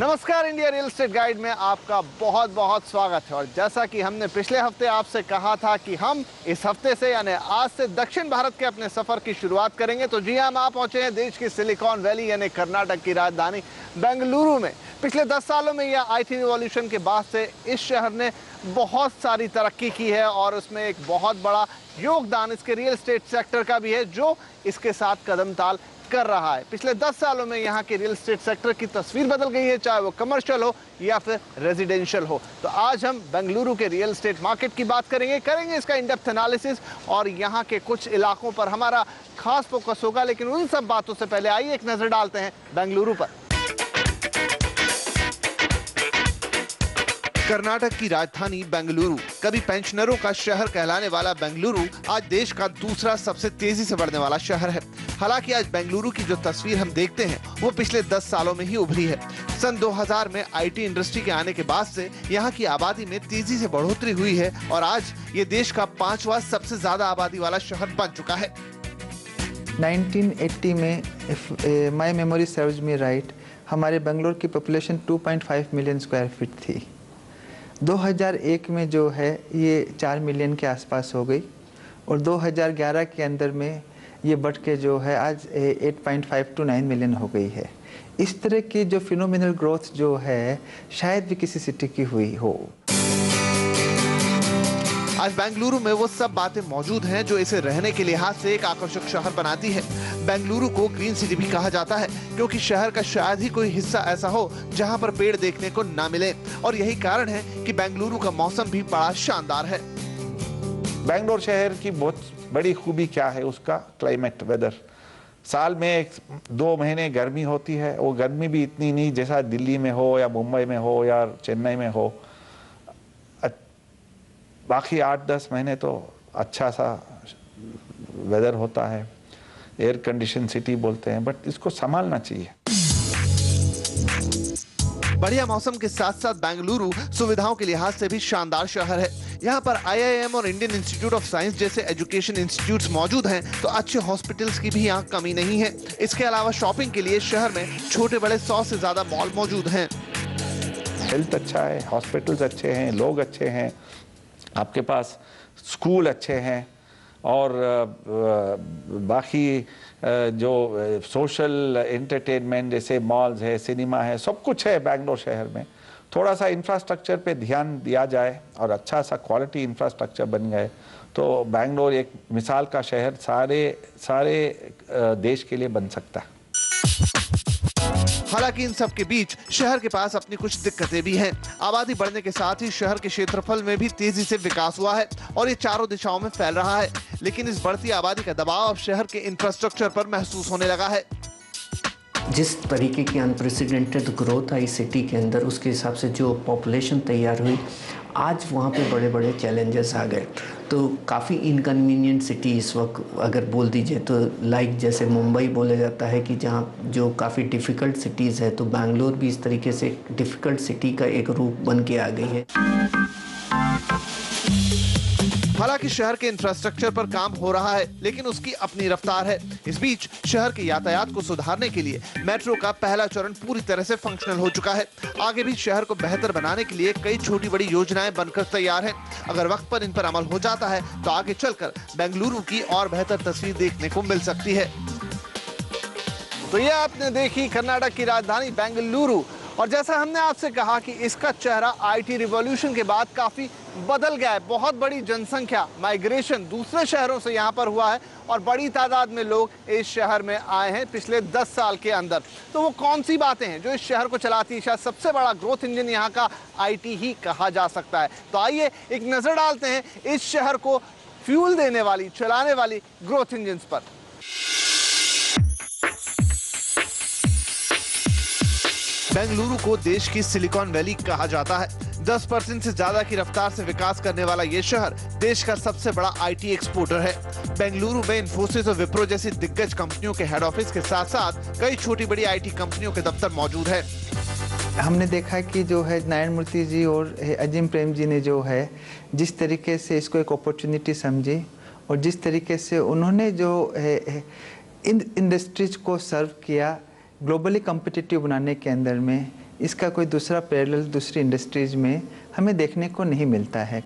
नमस्कार, India real estate guide में आपका बहुत बहुत स्वागत है। और जैसा कि हमने पिछले हफ्ते आपसे कहा था कि हम इस हफ्ते से यानी आज से दक्षिण भारत के अपने सफर की शुरुआत करेंगे, तो जी हम आप पहुंचे हैं देश की सिलिकॉन वैली यानी कर्नाटक की राजधानी बेंगलुरु में। पिछले 10 सालों में यह IT रिवॉल्यूशन के बाद से इस शहर ने बहुत सारी तरक्की की है और उसमें एक बहुत बड़ा योगदान इसके रियल एस्टेट सेक्टर का भी है जो इसके साथ कदम ताल कर रहा है। पिछले 10 सालों में यहाँ के रियल एस्टेट सेक्टर की तस्वीर बदल गई है, चाहे वो कमर्शियल हो या फिर रेजिडेंशियल हो। तो आज हम बेंगलुरु के रियल एस्टेट मार्केट की बात करेंगे इसका इन डेप्थ एनालिसिस और यहाँ के कुछ इलाकों पर हमारा खास फोकस होगा। लेकिन उन सब बातों से पहले आइए एक नजर डालते हैं बेंगलुरु पर। कर्नाटक की राजधानी बेंगलुरु, कभी पेंशनरों का शहर कहलाने वाला बेंगलुरु आज देश का दूसरा सबसे तेजी से बढ़ने वाला शहर है। हालांकि आज बेंगलुरु की जो तस्वीर हम देखते हैं वो पिछले 10 सालों में ही उभरी है। सन 2000 में IT इंडस्ट्री के आने के बाद से यहाँ की आबादी में तेजी से बढ़ोतरी हुई है और आज ये देश का 5वां सबसे ज्यादा आबादी वाला शहर बन चुका है। 1980 में my memory serves me right, हमारे बेंगलोर की पॉपुलेशन 2.5 मिलियन स्क्वायर फीट थी। 2001 में जो है ये 4 मिलियन के आसपास हो गई और 2011 के अंदर में ये बढ़ के जो है आज 8.5 to 9 मिलियन हो गई है। इस तरह की जो फिनोमिनल ग्रोथ जो है शायद भी किसी सिटी की हुई हो। आज बेंगलुरु में वो सब बातें मौजूद हैं जो इसे रहने के लिहाज से एक आकर्षक शहर बनाती है। बेंगलुरु को ग्रीन सिटी भी कहा जाता है क्योंकि शहर का शायद ही कोई हिस्सा ऐसा हो जहां पर पेड़ देखने को ना मिले और यही कारण है कि बेंगलुरु का मौसम भी बड़ा शानदार है। बेंगलोर शहर की बहुत बड़ी खूबी क्या है, उसका क्लाइमेट, वेदर। साल में 2 महीने गर्मी होती है, वो गर्मी भी इतनी नहीं जैसा दिल्ली में हो या मुंबई में हो या चेन्नई में हो। बाकी 8-10 महीने तो अच्छा सा वेदर होता है, एयर कंडीशन सिटी बोलते हैं, बट इसको संभालना चाहिए। बढ़िया मौसम के साथ साथ बेंगलुरु सुविधाओं के लिहाज से भी शानदार शहर है। यहाँ पर IIM और इंडियन इंस्टीट्यूट ऑफ साइंस जैसे एजुकेशन इंस्टीट्यूट्स मौजूद हैं, तो अच्छे हॉस्पिटल्स की भी यहाँ कमी नहीं है। इसके अलावा शॉपिंग के लिए शहर में छोटे बड़े 100 से ज्यादा मॉल मौजूद हैं। हेल्थ अच्छा है, हॉस्पिटल्स अच्छे हैं, लोग अच्छे हैं, आपके पास स्कूल अच्छे हैं और बाकी जो सोशल एंटरटेनमेंट जैसे मॉल्स है, सिनेमा है, सब कुछ है बेंगलोर शहर में। थोड़ा सा इंफ्रास्ट्रक्चर पे ध्यान दिया जाए और अच्छा सा क्वालिटी इंफ्रास्ट्रक्चर बन गए तो बेंगलोर एक मिसाल का शहर सारे देश के लिए बन सकता है। हालांकि इन सब के बीच शहर के पास अपनी कुछ दिक्कतें भी हैं। आबादी बढ़ने के साथ ही शहर के क्षेत्रफल में भी तेजी से विकास हुआ है और ये चारों दिशाओं में फैल रहा है। लेकिन इस बढ़ती आबादी का दबाव अब शहर के इंफ्रास्ट्रक्चर पर महसूस होने लगा है। जिस तरीके की अनप्रेसिडेंटेड ग्रोथ आई सिटी के अंदर, उसके हिसाब से जो पॉपुलेशन तैयार हुई, आज वहाँ पे बड़े बड़े चैलेंजेस आ गए। तो काफ़ी इनकन्वीनियंट सिटी इस वक्त अगर बोल दीजिए तो लाइक जैसे मुंबई बोला जाता है कि जहाँ जो काफ़ी डिफ़िकल्ट सिटीज़ है, तो बेंगलोर भी इस तरीके से डिफ़िकल्ट सिटी का एक रूप बन के आ गई है। हालांकि शहर के इंफ्रास्ट्रक्चर पर काम हो रहा है लेकिन उसकी अपनी रफ्तार है। इस बीच शहर के यातायात को सुधारने के लिए मेट्रो का पहला चरण पूरी तरह से फंक्शनल हो चुका है। आगे भी शहर को बेहतर बनाने के लिए कई छोटी बड़ी योजनाएं बनकर तैयार हैं। अगर वक्त पर इन पर अमल हो जाता है तो आगे चलकर बेंगलुरु की और बेहतर तस्वीर देखने को मिल सकती है। तो ये आपने देखी कर्नाटक की राजधानी बेंगलुरु और जैसा हमने आपसे कहा कि इसका चेहरा IT रिवॉल्यूशन के बाद काफी बदल गया है। बहुत बड़ी जनसंख्या माइग्रेशन दूसरे शहरों से यहाँ पर हुआ है और बड़ी तादाद में लोग इस शहर में आए हैं पिछले 10 साल के अंदर। तो वो कौन सी बातें हैं जो इस शहर को चलाती है? शायद सबसे बड़ा ग्रोथ इंजन यहाँ का IT ही कहा जा सकता है। तो आइए एक नजर डालते हैं इस शहर को फ्यूल देने वाली, चलाने वाली ग्रोथ इंजन पर। बेंगलुरु को देश की सिलिकॉन वैली कहा जाता है। 10% से ज्यादा की रफ्तार से विकास करने वाला ये शहर देश का सबसे बड़ा IT एक्सपोर्टर है। बेंगलुरु में इन्फोसिस और विप्रो जैसी दिग्गज कंपनियों के हेड ऑफिस के साथ साथ कई छोटी बड़ी IT कंपनियों के दफ्तर मौजूद है। हमने देखा कि जो है नारायण मूर्ति जी और अजीम प्रेम जी ने जो है जिस तरीके से इसको एक अपॉर्चुनिटी समझी और जिस तरीके से उन्होंने जो इन इंडस्ट्रीज को सर्व किया, ग्लोबली कम्पिटिटिव बनाने के अंदर में इसका कोई दूसरा पैरेलल दूसरी इंडस्ट्रीज में हमें देखने को नहीं मिलता है।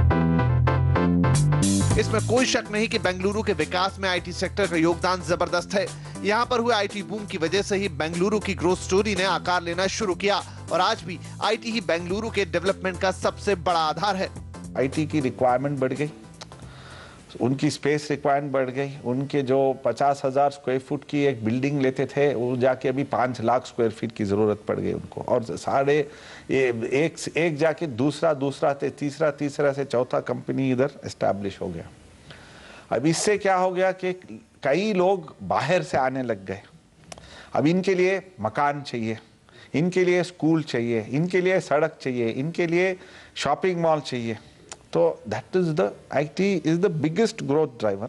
इसमें कोई शक नहीं कि बेंगलुरु के विकास में आईटी सेक्टर का योगदान जबरदस्त है। यहाँ पर हुए आईटी बूम की वजह से ही बेंगलुरु की ग्रोथ स्टोरी ने आकार लेना शुरू किया और आज भी आईटी ही बेंगलुरु के डेवलपमेंट का सबसे बड़ा आधार है। आईटी की रिक्वायरमेंट बढ़ गई, उनकी स्पेस रिक्वायरमेंट बढ़ गई। उनके जो 50,000 स्क्वायर फुट की एक बिल्डिंग लेते थे वो जाके अभी 5 लाख स्क्वायर फीट की जरूरत पड़ गई उनको, और साढ़े एक जाके दूसरा तीसरा से चौथा कंपनी इधर एस्टैब्लिश हो गया। अब इससे क्या हो गया कि कई लोग बाहर से आने लग गए। अब इनके लिए मकान चाहिए, इनके लिए स्कूल चाहिए, इनके लिए सड़क चाहिए, इनके लिए शॉपिंग मॉल चाहिए। तो that is the IT is the biggest growth driver.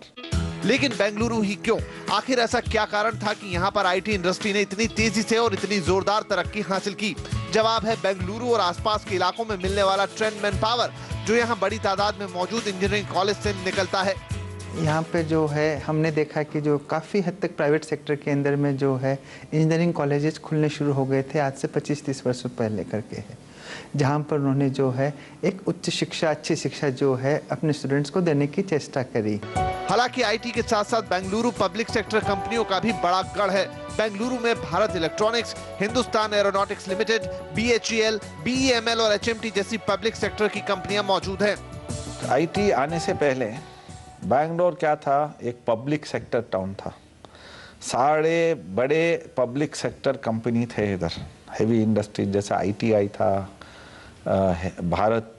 लेकिन बेंगलुरु ही क्यों? आखिर ऐसा क्या कारण था कि यहाँ पर आईटी इंडस्ट्री ने इतनी तेजी से और इतनी जोरदार तरक्की हासिल की? जवाब है बेंगलुरु और आसपास के इलाकों में मिलने वाला ट्रेंड मैन पावर, जो यहाँ बड़ी तादाद में मौजूद इंजीनियरिंग कॉलेज से निकलता है। यहाँ पे जो है हमने देखा कि जो काफ़ी हद तक प्राइवेट सेक्टर के अंदर में जो है इंजीनियरिंग कॉलेजेस खुलने शुरू हो गए थे आज से 25-30 वर्षों पहले करके है, जहाँ पर उन्होंने जो है एक उच्च शिक्षा, अच्छी शिक्षा जो है अपने स्टूडेंट्स को देने की चेष्टा करी। हालांकि आईटी के साथ साथ बेंगलुरु पब्लिक सेक्टर कंपनियों का भी बड़ा गढ़ है। बेंगलुरु में Bharat electronics, Hindustan aeronautics limited, BHEL, BEML और HMT जैसी पब्लिक सेक्टर की कंपनियां मौजूद हैं। आईटी आने से पहले बैंगलोर क्या था? एक पब्लिक सेक्टर टाउन था। सारे बड़े पब्लिक सेक्टर कंपनी थे इधर, हेवी इंडस्ट्री जैसे ITI था, Bharat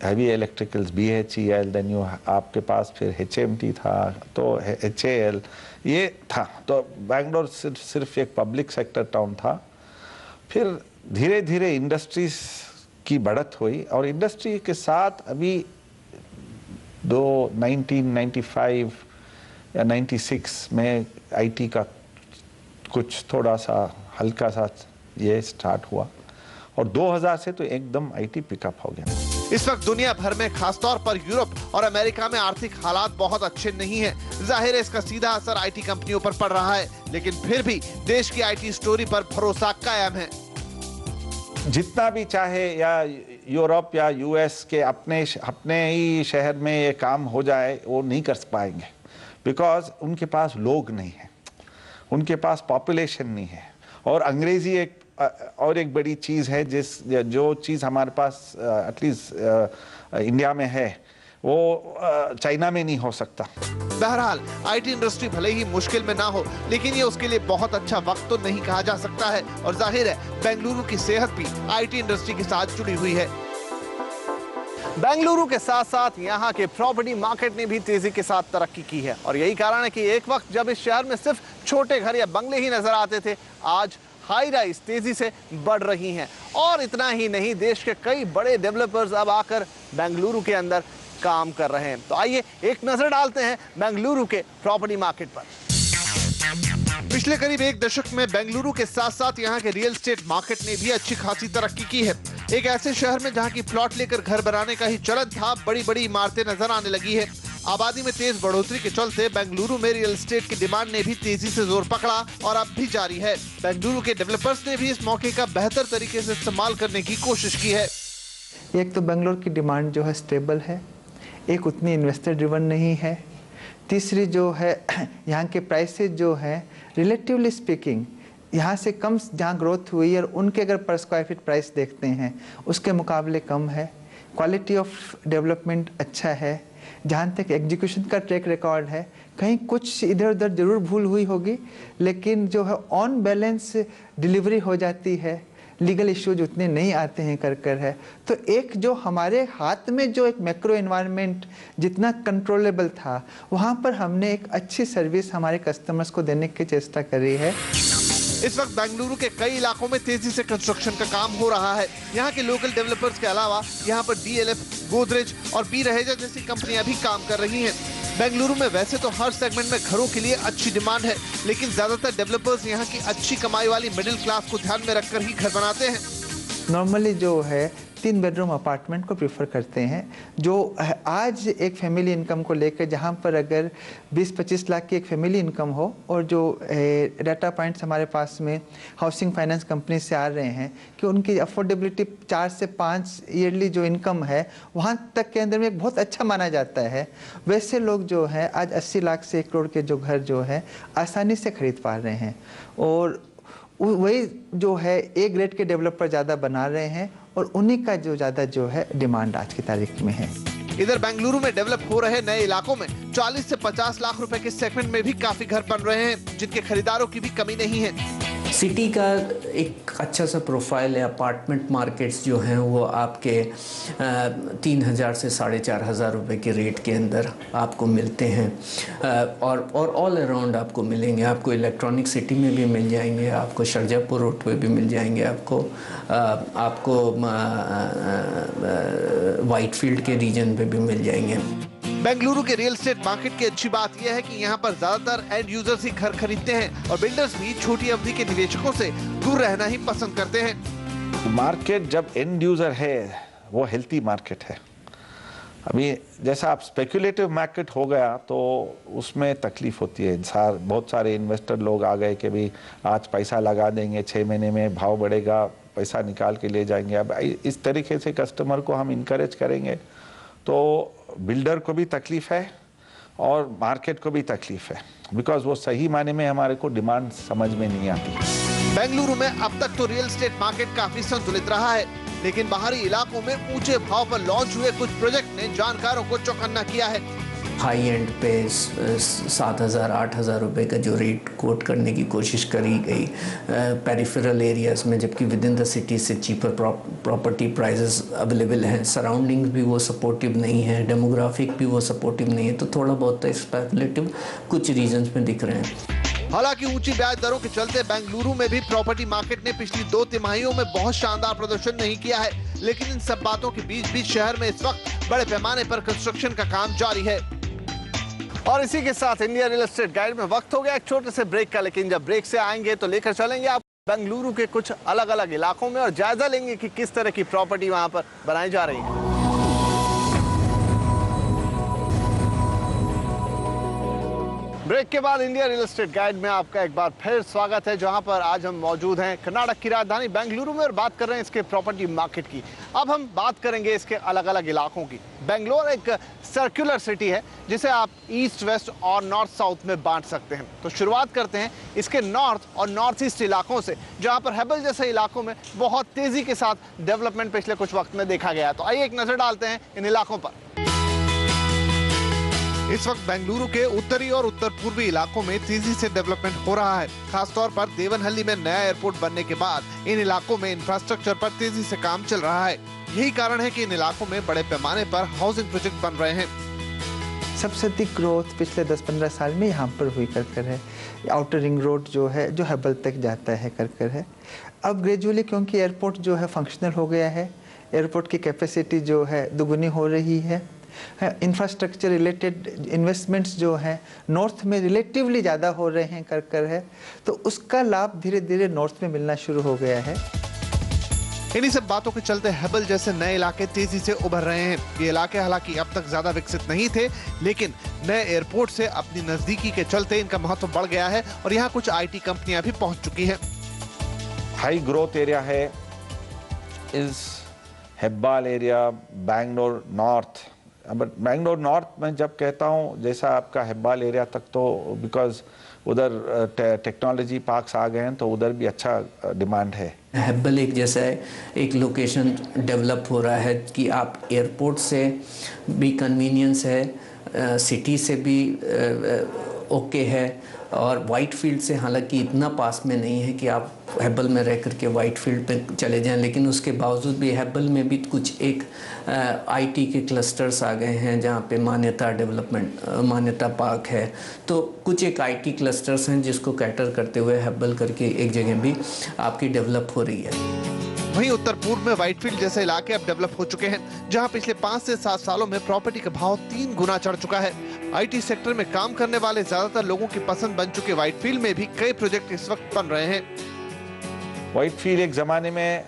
heavy electricals, BHEL, then आपके पास फिर HMT था, तो HAL ये था। तो बैंगलोर सिर्फ एक पब्लिक सेक्टर टाउन था। फिर धीरे धीरे इंडस्ट्रीज की बढ़त हुई और इंडस्ट्री के साथ अभी 1995 या 96 में आईटी का कुछ थोड़ा सा हल्का सा ये स्टार्ट हुआ और 2000 से तो एकदम आईटी पिकअप हो गया। इस वक्त दुनिया भर में, खासतौर पर यूरोप और अमेरिका में आर्थिक हालात बहुत अच्छे नहीं हैं। जाहिर है इसका सीधा असर आईटी कंपनियों पर पड़ रहा है, लेकिन फिर भी देश की आईटी स्टोरी पर भरोसा कायम है। जितना भी चाहे या यूरोप या US के अपने ही शहर में ये काम हो जाए, वो नहीं कर पाएंगे, बिकॉज उनके पास लोग नहीं है, उनके पास पॉपुलेशन नहीं है। और अंग्रेजी एक बड़ी चीज़ है जो चीज़ हमारे पास एटलीस्ट इंडिया में है, वो चाइना में नहीं हो सकता। बहरहाल आईटी इंडस्ट्री भले ही मुश्किल में ना हो, लेकिन ये उसके लिए बहुत अच्छा वक्त तो नहीं कहा जा सकता है। और जाहिर है बेंगलुरु की सेहत भी आईटी इंडस्ट्री के साथ जुड़ी हुई है। बेंगलुरु के साथ साथ यहाँ के प्रॉपर्टी मार्केट ने भी तेजी के साथ तरक्की की है और यही कारण है कि एक वक्त जब इस शहर में सिर्फ छोटे घर या बंगले ही नजर आते थे, आज हाई राइज तेजी से बढ़ रही हैं। और इतना ही नहीं, देश के कई बड़े डेवलपर्स अब आकर बेंगलुरु के अंदर काम कर रहे हैं। तो आइए एक नजर डालते हैं बेंगलुरु के प्रॉपर्टी मार्केट पर। पिछले करीब एक दशक में बेंगलुरु के साथ साथ यहाँ के रियल एस्टेट मार्केट ने भी अच्छी खासी तरक्की की है। एक ऐसे शहर में जहाँ की प्लॉट लेकर घर बनाने का ही चलन था, बड़ी बड़ी इमारतें नजर आने लगी है। आबादी में तेज बढ़ोतरी के चलते बेंगलुरु में रियल एस्टेट की डिमांड ने भी तेजी से जोर पकड़ा और अब भी जारी है। बेंगलुरु के डेवलपर्स ने भी इस मौके का बेहतर तरीके से इस्तेमाल करने की कोशिश की है। एक तो बेंगलुरु की डिमांड जो है स्टेबल है, एक उतनी इन्वेस्टर ड्रिवन नहीं है। तीसरी जो है यहाँ के प्राइसेस जो है रिलेटिवली स्पीकिंग यहाँ से कम, जहाँ ग्रोथ हुई और उनके अगर पर स्क्वायर फीट प्राइस देखते हैं उसके मुकाबले कम है। क्वालिटी ऑफ डेवलपमेंट अच्छा है। जहाँ तक एग्जीक्यूशन का ट्रैक रिकॉर्ड है, कहीं कुछ इधर उधर जरूर भूल हुई होगी, लेकिन जो है ऑन बैलेंस डिलीवरी हो जाती है। लीगल इश्यूज उतने नहीं आते हैं कर है। तो एक जो हमारे हाथ में जो एक मैक्रो एनवायरनमेंट जितना कंट्रोलेबल था, वहाँ पर हमने एक अच्छी सर्विस हमारे कस्टमर्स को देने की चेष्टा करी है। इस वक्त बेंगलुरु के कई इलाकों में तेजी से कंस्ट्रक्शन का काम हो रहा है। यहाँ के लोकल डेवलपर्स के अलावा यहाँ पर DLF, गोदरेज और बी रहेजा जैसी कंपनियां भी काम कर रही हैं। बेंगलुरु में वैसे तो हर सेगमेंट में घरों के लिए अच्छी डिमांड है, लेकिन ज्यादातर डेवलपर्स यहाँ की अच्छी कमाई वाली मिडिल क्लास को ध्यान में रखकर ही घर बनाते हैं। नॉर्मली जो है 3 बेडरूम अपार्टमेंट को प्रीफर करते हैं, जो आज एक फैमिली इनकम को लेकर, जहां पर अगर 20-25 लाख की एक फैमिली इनकम हो और जो डाटा पॉइंट्स हमारे पास में हाउसिंग फाइनेंस कंपनी से आ रहे हैं कि उनकी अफोर्डेबिलिटी 4 से 5 ईयरली जो इनकम है वहाँ तक के अंदर में एक बहुत अच्छा माना जाता है, वैसे लोग जो हैं आज 80 लाख से 1 करोड़ के जो घर जो है आसानी से खरीद पा रहे हैं। और वही जो है ए ग्रेड के डेवलपर ज़्यादा बना रहे हैं और उन्हीं का जो ज़्यादा जो है डिमांड आज की तारीख में है। इधर बेंगलुरु में डेवलप हो रहे नए इलाकों में 40 से 50 लाख रुपए के सेगमेंट में भी काफी घर बन रहे हैं, जिनके खरीदारों की भी कमी नहीं है। सिटी का एक अच्छा सा प्रोफाइल है। अपार्टमेंट मार्केट्स जो हैं वो आपके 3,000 से 4,500 रुपये के रेट के अंदर आपको मिलते हैं और ऑल अराउंड आपको मिलेंगे। आपको इलेक्ट्रॉनिक सिटी में भी मिल जाएंगे, आपको शाहजहाँपुर रोड पे भी मिल जाएंगे, आपको वाइटफील्ड के रीजन पे भी मिल जाएंगे। बेंगलुरु के रियल एस्टेट मार्केट की अच्छी बात यह है कि यहाँ पर ज्यादातर एंड यूजर्स ही घर खरीदते हैं और बिल्डर्स भी छोटी अवधि के निवेशकों से दूर रहना ही पसंद करते हैं। मार्केट जब एंड यूजर है वो हेल्थी मार्केट है। अभी जैसा आप स्पेकुलेटिव मार्केट हो गया तो उसमें तकलीफ होती है। बहुत सारे इन्वेस्टर लोग आ गए कि भाई आज पैसा लगा देंगे, 6 महीने में भाव बढ़ेगा, पैसा निकाल के ले जाएंगे। अब इस तरीके से कस्टमर को हम इनकरेज करेंगे तो बिल्डर को भी तकलीफ है और मार्केट को भी तकलीफ है, बिकॉज वो सही मायने में हमारे को डिमांड समझ में नहीं आती। बेंगलुरु में अब तक तो रियल एस्टेट मार्केट काफी संतुलित रहा है, लेकिन बाहरी इलाकों में ऊंचे भाव पर लॉन्च हुए कुछ प्रोजेक्ट ने जानकारों को चौकन्ना किया है। हाई एंड पे 7,000-8,000 रुपये का जो रेट कोट करने की कोशिश करी गई पेरिफेरल एरियाज़ में, जबकि विद इन द सिटी से चीपर प्रॉपर्टी प्राइसेस अवेलेबल हैं। सराउंडिंग्स भी वो सपोर्टिव नहीं है, डेमोग्राफिक भी वो सपोर्टिव नहीं है, तो थोड़ा बहुत स्पेकुलेटिव कुछ रीजन्स में दिख रहे हैं। हालांकि ऊंची ब्याज दरों के चलते बेंगलुरु में भी प्रॉपर्टी मार्केट ने पिछली 2 तिमाहियों में बहुत शानदार प्रदर्शन नहीं किया है, लेकिन इन सब बातों के बीच भी शहर में इस वक्त बड़े पैमाने पर कंस्ट्रक्शन का काम जारी है। और इसी के साथ इंडिया रियल एस्टेट गाइड में वक्त हो गया एक छोटे से ब्रेक का, लेकिन जब ब्रेक से आएंगे तो लेकर चलेंगे आप बेंगलुरु के कुछ अलग अलग इलाकों में और जायजा लेंगे कि किस तरह की प्रॉपर्टी वहां पर बनाई जा रही है। ब्रेक के बाद इंडिया रियल एस्टेट गाइड में आपका एक बार फिर स्वागत है, जहां पर आज हम मौजूद हैं कर्नाटक की राजधानी बेंगलुरु में और बात कर रहे हैं इसके प्रॉपर्टी मार्केट की। अब हम बात करेंगे इसके अलग अलग इलाकों की। बेंगलोर एक सर्कुलर सिटी है जिसे आप ईस्ट, वेस्ट और नॉर्थ साउथ में बांट सकते हैं। तो शुरुआत करते हैं इसके नॉर्थ और नॉर्थ ईस्ट इलाकों से, जहां पर हेबल जैसे इलाकों में बहुत तेजी के साथ डेवलपमेंट पिछले कुछ वक्त में देखा गया। तो आइए एक नजर डालते हैं इन इलाकों पर। इस वक्त बेंगलुरु के उत्तरी और उत्तर पूर्वी इलाकों में तेजी से डेवलपमेंट हो रहा है। खासतौर पर देवनहल्ली में नया एयरपोर्ट बनने के बाद इन इलाकों में इंफ्रास्ट्रक्चर पर तेजी से काम चल रहा है। यही कारण है कि इन इलाकों में बड़े पैमाने पर हाउसिंग प्रोजेक्ट बन रहे हैं। सबसे अधिक ग्रोथ पिछले 10-15 साल में यहाँ पर हुई कर है। आउटर रिंग रोड जो है जो हेबल तक जाता है कर है। अब ग्रेजुअली क्योंकि एयरपोर्ट जो है फंक्शनल हो गया है, एयरपोर्ट की कैपेसिटी जो है दुगुनी हो रही है। इंफ्रास्ट्रक्चर रिलेटेड इन्वेस्टमेंट्स जो हैं नॉर्थ में रिलेटिवली ज़्यादा हो रहे हैं कर है, तो उसका लाभ धीरे धीरे नॉर्थ में मिलना शुरू हो गया है। इन्हीं सब बातों के चलते हेबल जैसे नए इलाके तेजी से उभर रहे हैं। ये इलाके हालांकि अब तक ज्यादा विकसित नहीं थे, लेकिन नए एयरपोर्ट से अपनी नजदीकी के चलते इनका महत्व बढ़ गया है और यहाँ कुछ IT कंपनियां भी पहुंच चुकी हैं। हाई ग्रोथ एरिया है इस Hebbal area, Bangalore north. But Bangalore north में जब कहता हूँ, जैसा आपका हेब्बाल एरिया तक तो बिकॉज उधर टेक्नोलॉजी पार्क्स आ गए हैं तो उधर भी अच्छा डिमांड है। हेब्बल एक जैसा है, एक लोकेशन डेवलप हो रहा है कि आप एयरपोर्ट से भी कन्वीनियंस है, सिटी से भी ओके है, और वाइट फील्ड से हालांकि इतना पास में नहीं है कि आप हेब्बल में रह करके वाइट फील्ड पे चले जाएं, लेकिन उसके बावजूद भी हेब्बल में भी कुछ एक IT के क्लस्टर्स आ गए हैं जहाँ पे मान्यता पार्क है। तो कुछ एक IT क्लस्टर्स हैं जिसको कैटर करते हुए हेब्बल करके एक जगह भी आपकी डेवलप हो रही है। वहीं उत्तर पूर्व में व्हाइटफील्ड जैसे इलाके अब डेवलप हो चुके हैं, जहां पिछले 5 से 7 सालों में प्रॉपर्टी का भाव 3 गुना चढ़ चुका है। IT सेक्टर में काम करने वाले ज्यादातर लोगों की पसंद बन चुके व्हाइटफील्ड में भी कई प्रोजेक्ट इस वक्त बन रहे हैं। व्हाइटफील्ड एक जमाने में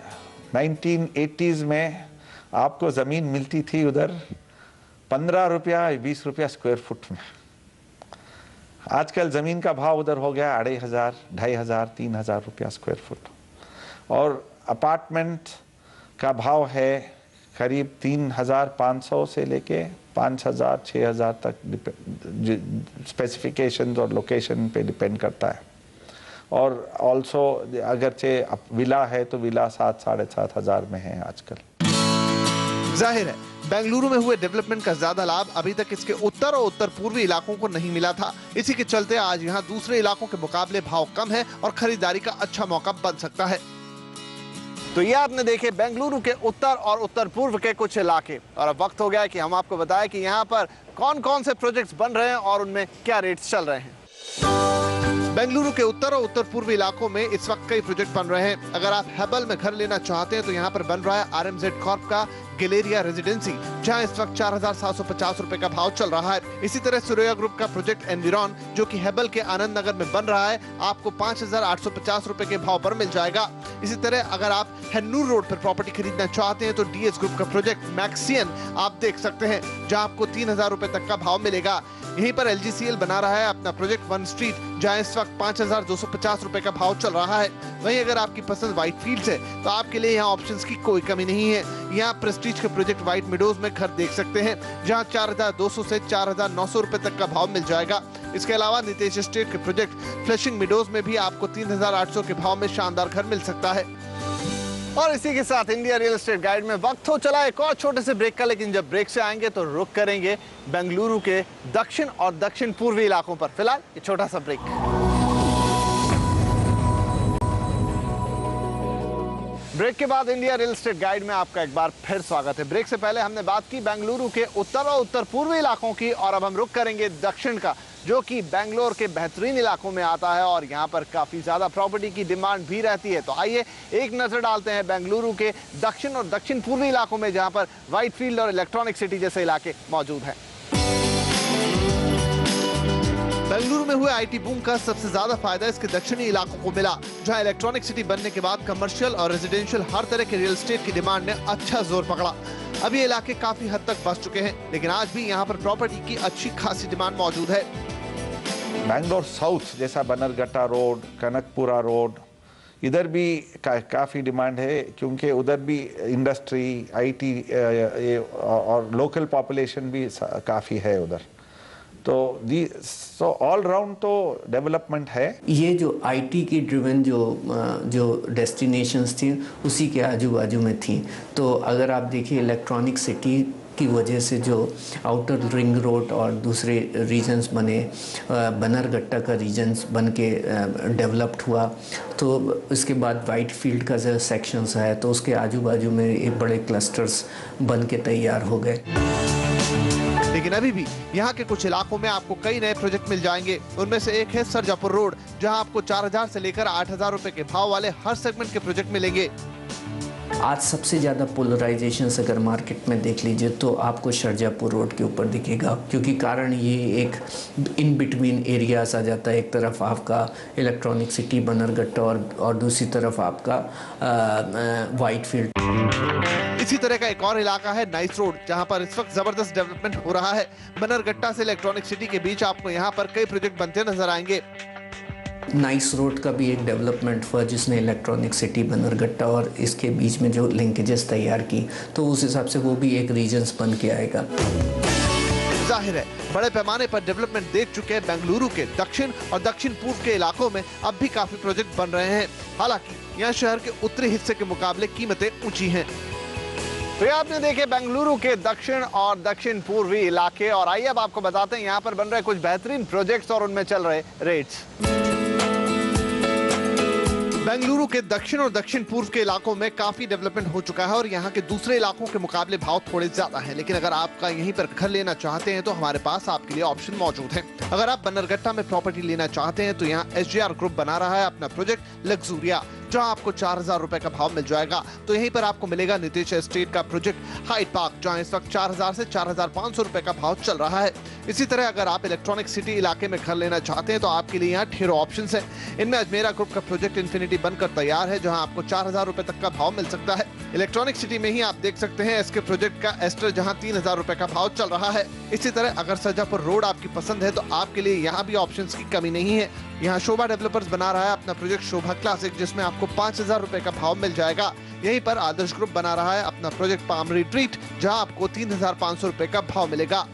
1980s में आपको ज़मीन मिलती थी उधर 15 रुपया 20 रुपया स्क्वायर फुट में। आजकल ज़मीन का भाव उधर हो गया 2500, 2500, 3000 रुपया स्क्वायर फुट। और अपार्टमेंट का भाव है करीब 3500 से लेके 5000, 6000 तक, स्पेसिफिकेशंस और लोकेशन पे डिपेंड करता है। और ऑल्सो अगरचे विला है तो विला 7-7,500 में है आजकल। जाहिर है बेंगलुरु में हुए डेवलपमेंट का ज्यादा लाभ अभी तक इसके उत्तर और उत्तर पूर्वी इलाकों को नहीं मिला था। इसी के चलते आज यहाँ दूसरे इलाकों के मुकाबले भाव कम है और खरीदारी का अच्छा मौका बन सकता है। तो ये आपने देखे बेंगलुरु के उत्तर और उत्तर पूर्व के कुछ इलाके, और अब वक्त हो गया कि हम आपको बताएं कि यहाँ पर कौन कौन से प्रोजेक्ट्स बन रहे हैं और उनमें क्या रेट्स चल रहे हैं। बेंगलुरु के उत्तर और उत्तर पूर्वी इलाकों में इस वक्त कई प्रोजेक्ट बन रहे हैं। अगर आप हेबल में घर लेना चाहते हैं तो यहाँ पर बन रहा है RMZ कॉर्प का गैलेरिया रेजिडेंसी, जहां इस वक्त 4750 रुपए का भाव चल रहा है। इसी तरह सुरैया ग्रुप का प्रोजेक्ट एनविरॉन, जो कि हेबल के आनंद नगर में बन रहा है, आपको 5850 रुपए के भाव पर मिल जाएगा। इसी तरह अगर आप हन्नूर रोड पर प्रॉपर्टी खरीदना चाहते हैं तो DS ग्रुप का प्रोजेक्ट मैक्सियन आप देख सकते हैं, जहां आपको 3000 रुपए तक का भाव मिलेगा। यहीं पर LGCL बना रहा है अपना प्रोजेक्ट वन स्ट्रीट, जहां इस वक्त 5250 रुपए का भाव चल रहा है। वहीं अगर आपकी पसंद व्हाइट फील्ड्स है तो आपके लिए यहाँ ऑप्शंस की कोई कमी नहीं है। यहाँ प्रेस्टीज के प्रोजेक्ट व्हाइट मिडोज में घर देख सकते हैं, जहाँ 4200 से 4900 रुपए तक का भाव मिल जाएगा। इसके अलावा नितेश एस्टेट के प्रोजेक्ट फ्लशिंग मिडोज में भी आपको 3800 के भाव में शानदार घर मिल सकता है। और इसी के साथ इंडिया रियल एस्टेट गाइड में वक्त हो चला एक और छोटे से ब्रेक का, लेकिन जब ब्रेक से आएंगे तो रुक करेंगे बेंगलुरु के दक्षिण और दक्षिण पूर्वी इलाकों पर। फिलहाल ये छोटा सा ब्रेक। ब्रेक के बाद इंडिया रियल एस्टेट गाइड में आपका एक बार फिर स्वागत है। ब्रेक से पहले हमने बात की बेंगलुरु के उत्तर और उत्तर पूर्वी इलाकों की, और अब हम रुक करेंगे दक्षिण का, जो कि बेंगलोर के बेहतरीन इलाकों में आता है और यहाँ पर काफ़ी ज़्यादा प्रॉपर्टी की डिमांड भी रहती है। तो आइए एक नज़र डालते हैं बेंगलुरु के दक्षिण और दक्षिण पूर्वी इलाकों में, जहाँ पर व्हाइट फील्ड और इलेक्ट्रॉनिक सिटी जैसे इलाके मौजूद हैं। बेंगलुरु में हुए IT बूम का सबसे ज्यादा फायदा इसके दक्षिणी इलाकों को मिला, जहां इलेक्ट्रॉनिक सिटी बनने के बाद कमर्शियल और रेजिडेंशियल हर तरह के रियल एस्टेट की डिमांड ने अच्छा जोर पकड़ा। अब ये इलाके काफी हद तक बस चुके हैं, लेकिन आज भी यहाँ पर प्रॉपर्टी की अच्छी खासी डिमांड मौजूद है। बैंगलोर साउथ जैसा बनरघट्टा रोड, कनकपुरा रोड, इधर भी काफ़ी डिमांड है, क्योंकि उधर भी इंडस्ट्री, IT और लोकल पॉपुलेशन भी काफ़ी है उधर। तो ऑल राउंड तो डेवलपमेंट है। ये जो IT की ड्रिवन जो डेस्टिनेशंस थी उसी के आजू बाजू में थी। तो अगर आप देखिए इलेक्ट्रॉनिक सिटी की वजह से जो आउटर रिंग रोड और दूसरे रीजन्स बने, बनरघट्टा का रीजन्स बन के डेवलप्ड हुआ, तो इसके बाद वाइट फील्ड का जो सेक्शंस है तो उसके आजू बाजू में एक बड़े क्लस्टर्स बन के तैयार हो गए। लेकिन अभी भी यहाँ के कुछ इलाकों में आपको कई नए प्रोजेक्ट मिल जाएंगे। उनमें से एक है सरजापुर रोड, जहाँ आपको 4000 से लेकर 8000 रुपए के भाव वाले हर सेगमेंट के प्रोजेक्ट मिलेंगे। आज सबसे ज़्यादा पोलराइजेशन अगर मार्केट में देख लीजिए तो आपको सरजापुर रोड के ऊपर दिखेगा, क्योंकि कारण ये एक इन बिटवीन एरियाज आ जाता है। एक तरफ आपका इलेक्ट्रॉनिक सिटी बनरघट्टा और दूसरी तरफ आपका वाइट फील्ड। इसी तरह का एक और इलाका है नाइस रोड, जहां पर इस वक्त जबरदस्त डेवलपमेंट हो रहा है। बनरघट्टा से इलेक्ट्रॉनिक सिटी के बीच आपको यहां पर कई प्रोजेक्ट बनते नजर आएंगे। नाइस रोड का भी एक डेवलपमेंट हुआ, जिसने इलेक्ट्रॉनिक सिटी बनरघट्टा और इसके बीच में जो लिंकेजेस तैयार की, तो उस हिसाब से वो भी एक रीजन्स बन के आएगा। जाहिर है बड़े पैमाने पर डेवलपमेंट देख चुके बेंगलुरु के दक्षिण और दक्षिण पूर्व के इलाकों में अब भी काफी प्रोजेक्ट बन रहे हैं। हालांकि यहाँ शहर के उत्तरी हिस्से के मुकाबले कीमतें ऊंची हैं। तो ये आपने देखे बेंगलुरु के दक्षिण और दक्षिण पूर्वी इलाके, और आइए अब आपको बताते हैं यहाँ पर बन रहे कुछ बेहतरीन प्रोजेक्ट्स और उनमें चल रहे रेट्स। बेंगलुरु के दक्षिण और दक्षिण पूर्व के इलाकों में काफी डेवलपमेंट हो चुका है और यहाँ के दूसरे इलाकों के मुकाबले भाव थोड़े ज्यादा हैं। लेकिन अगर आपका यहीं पर घर लेना चाहते हैं तो हमारे पास आपके लिए ऑप्शन मौजूद है। अगर आप बनरघट्टा में प्रॉपर्टी लेना चाहते हैं तो यहाँ SJR ग्रुप बना रहा है अपना प्रोजेक्ट लग्जूरिया, जहां आपको 4,000 रुपए का भाव मिल जाएगा। तो यहीं पर आपको मिलेगा नीतीश एस्टेट का प्रोजेक्ट हाइट पार्क, जहां इस वक्त 4,000 से 4,500 रुपए का भाव चल रहा है। इसी तरह अगर आप इलेक्ट्रॉनिक सिटी इलाके में घर लेना चाहते हैं तो आपके लिए यहाँ ढेरों ऑप्शंस हैं। इनमें अजमेरा ग्रुप का प्रोजेक्ट इन्फिनिटी बनकर तैयार है, जहां आपको 4,000 रुपए तक का भाव मिल सकता है। इलेक्ट्रॉनिक सिटी में ही आप देख सकते हैं इसके प्रोजेक्ट का एस्टर, जहां 3,000 रुपए का भाव चल रहा है। इसी तरह अगर सरजापुर रोड आपकी पसंद है तो आपके लिए यहाँ भी ऑप्शंस की कमी नहीं है। यहाँ शोभा डेवलपर्स बना रहा है अपना प्रोजेक्ट शोभा क्लासिक, जिसमें आपको 5,000 रुपए का भाव मिल जाएगा। यहीं पर आदर्श ग्रुप बना रहा है अपना प्रोजेक्ट पाम रिट्रीट, जहां आपको 3,500 रुपए का भाव मिलेगा।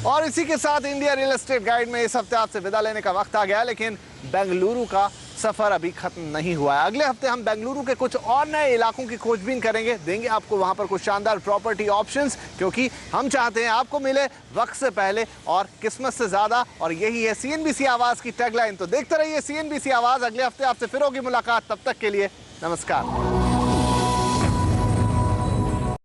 और इसी के साथ इंडिया रियल एस्टेट गाइड में इस हफ्ते आपसे विदा लेने का वक्त आ गया, लेकिन बेंगलुरु का सफर अभी खत्म नहीं हुआ है। अगले हफ्ते हम बेंगलुरु के कुछ और नए इलाकों की खोजबीन करेंगे, देंगे आपको वहां पर कुछ शानदार प्रॉपर्टी ऑप्शंस, क्योंकि हम चाहते हैं आपको मिले वक्त से पहले और किस्मत से ज्यादा। और यही है सीएनबीसी आवाज की टैगलाइन। तो देखते रहिए सीएनबीसी आवाज। अगले हफ्ते आपसे फिर होगी मुलाकात, तब तक के लिए नमस्कार।